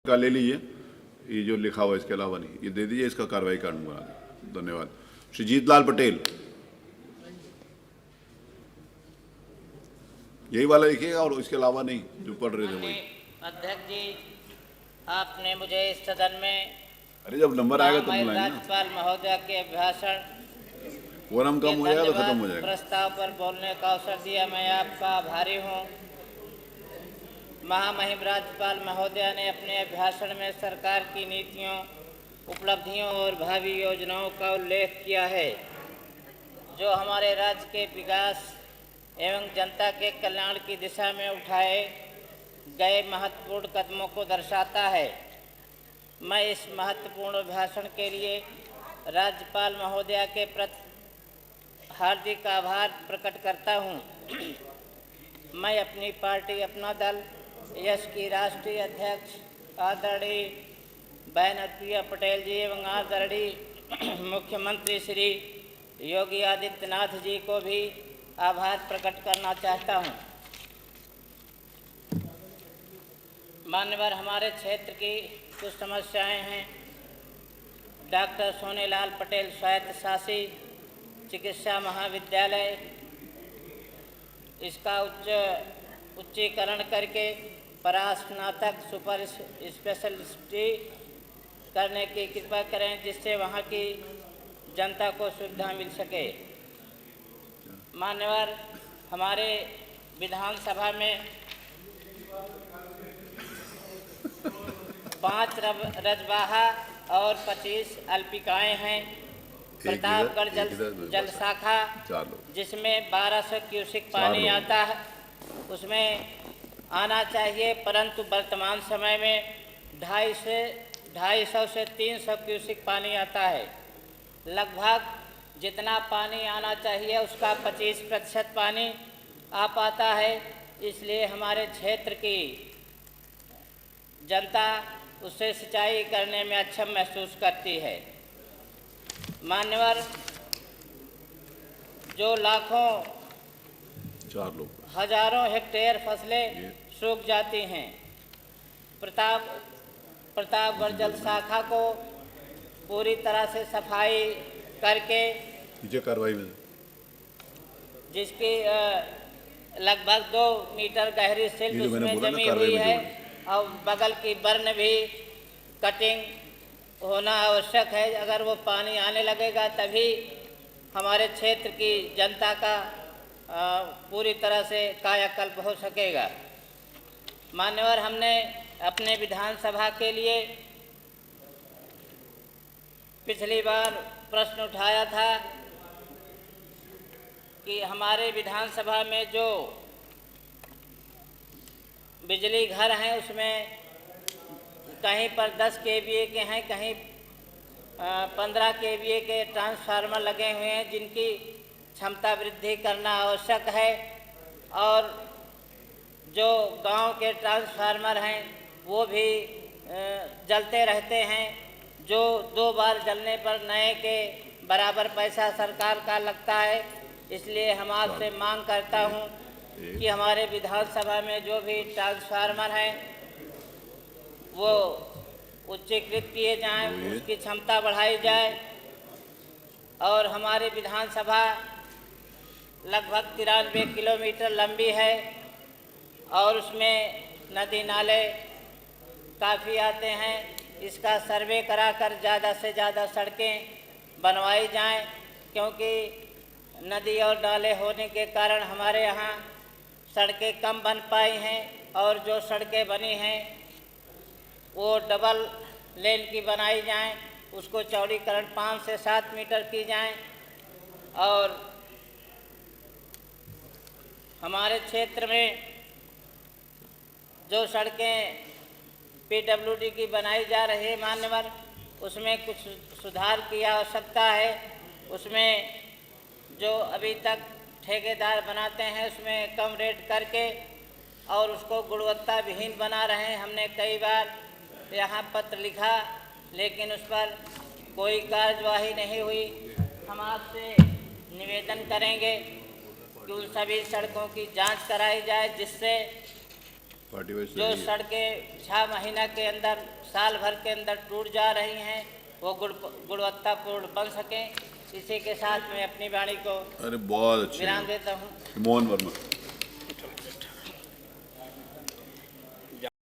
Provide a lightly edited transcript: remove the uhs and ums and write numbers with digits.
का ले लीजिए, ये जो लिखा हुआ है इसके अलावा नहीं, ये दे दीजिए, इसका कार्रवाई कर दूंगा। धन्यवाद। श्री जीतलाल पटेल, यही वाला लिखिएगा और इसके अलावा नहीं, जो पढ़ रहे थे वही। अध्यक्ष जी, आपने मुझे इस सदन में अरे जब नंबर आएगा तब बुलाएंगे ना। राज्यपाल महोदय के अभिभाषण फोरम कम हो जाएगा तो खत्म हो जाएगा। प्रस्ताव पर बोलने का अवसर दिया, मैं आपका आभारी हूँ। महामहिम राज्यपाल महोदय ने अपने अभिभाषण में सरकार की नीतियों, उपलब्धियों और भावी योजनाओं का उल्लेख किया है, जो हमारे राज्य के विकास एवं जनता के कल्याण की दिशा में उठाए गए महत्वपूर्ण कदमों को दर्शाता है। मैं इस महत्वपूर्ण भाषण के लिए राज्यपाल महोदया के प्रति हार्दिक आभार प्रकट करता हूं। मैं अपनी पार्टी, अपना दल, यश की राष्ट्रीय अध्यक्ष आदरणीय बहन प्रिया पटेल जी एवं आदरणीय मुख्यमंत्री श्री योगी आदित्यनाथ जी को भी आभार प्रकट करना चाहता हूं। मान्यवर, हमारे क्षेत्र की कुछ समस्याएं हैं। डॉक्टर सोनेलाल पटेल स्वायत्त शासी चिकित्सा महाविद्यालय, इसका उच्चीकरण करके परास्नातक सुपर स्पेशलिटी करने की कृपा करें, जिससे वहाँ की जनता को सुविधा मिल सके। मान्यवर, हमारे विधानसभा में 5 रजबाहा और 25 अल्पिकाएँ हैं। प्रतापगढ़ जल शाखा, जिसमें 1200 क्यूसिक पानी आता है, उसमें आना चाहिए, परंतु वर्तमान समय में 250 से 300 क्यूसिक पानी आता है। लगभग जितना पानी आना चाहिए उसका 25% पानी आ पाता है। इसलिए हमारे क्षेत्र की जनता उससे सिंचाई करने में अक्षम महसूस करती है। मान्यवर, जो लाखों हजारों हेक्टेयर फसलें सूख जाती हैं, प्रतापगढ़ जल शाखा को पूरी तरह से सफाई करके कार्रवाई में, जिसकी लगभग 2 मीटर गहरी सिल्ट उसमें जमी हुई है और बगल की बर्न भी कटिंग होना आवश्यक है। अगर वो पानी आने लगेगा तभी हमारे क्षेत्र की जनता का पूरी तरह से कायाकल्प हो सकेगा। मान्यवर, हमने अपने विधानसभा के लिए पिछली बार प्रश्न उठाया था कि हमारे विधानसभा में जो बिजली घर हैं उसमें कहीं पर 10 केवीए के हैं, कहीं 15 केवीए के ट्रांसफार्मर लगे हुए हैं, जिनकी क्षमता वृद्धि करना आवश्यक है। और जो गांव के ट्रांसफार्मर हैं वो भी जलते रहते हैं, जो 2 बार जलने पर नए के बराबर पैसा सरकार का लगता है। इसलिए हम आपसे मांग करता हूं कि हमारे विधानसभा में जो भी ट्रांसफार्मर हैं वो उच्चीकृत किए जाएं, उसकी क्षमता बढ़ाई जाए। और हमारी विधानसभा लगभग 93 किलोमीटर लंबी है और उसमें नदी नाले काफ़ी आते हैं। इसका सर्वे कराकर ज़्यादा से ज़्यादा सड़कें बनवाई जाएं, क्योंकि नदी और नाले होने के कारण हमारे यहाँ सड़कें कम बन पाई हैं, और जो सड़कें बनी हैं वो डबल लेन की बनाई जाएं, उसको चौड़ीकरण 5 से 7 मीटर की जाएं। और हमारे क्षेत्र में जो सड़कें PWD की बनाई जा रही है मान्यवर, उसमें कुछ सुधार की आवश्यकता है। उसमें जो अभी तक ठेकेदार बनाते हैं उसमें कम रेट करके और उसको गुणवत्ता विहीन बना रहे हैं। हमने कई बार यहाँ पत्र लिखा, लेकिन उस पर कोई कार्यवाही नहीं हुई। हम आपसे निवेदन करेंगे कि उन सभी सड़कों की जांच कराई जाए, जिससे पार्टी वाइज जो सड़कें 6 महीना के अंदर, साल भर के अंदर टूट जा रही हैं, वो गुणवत्तापूर्ण बन सकें। इसी के साथ मैं अपनी वाणी को अरे बहुत अच्छे विराम देता हूँ। मोहन वर्मा।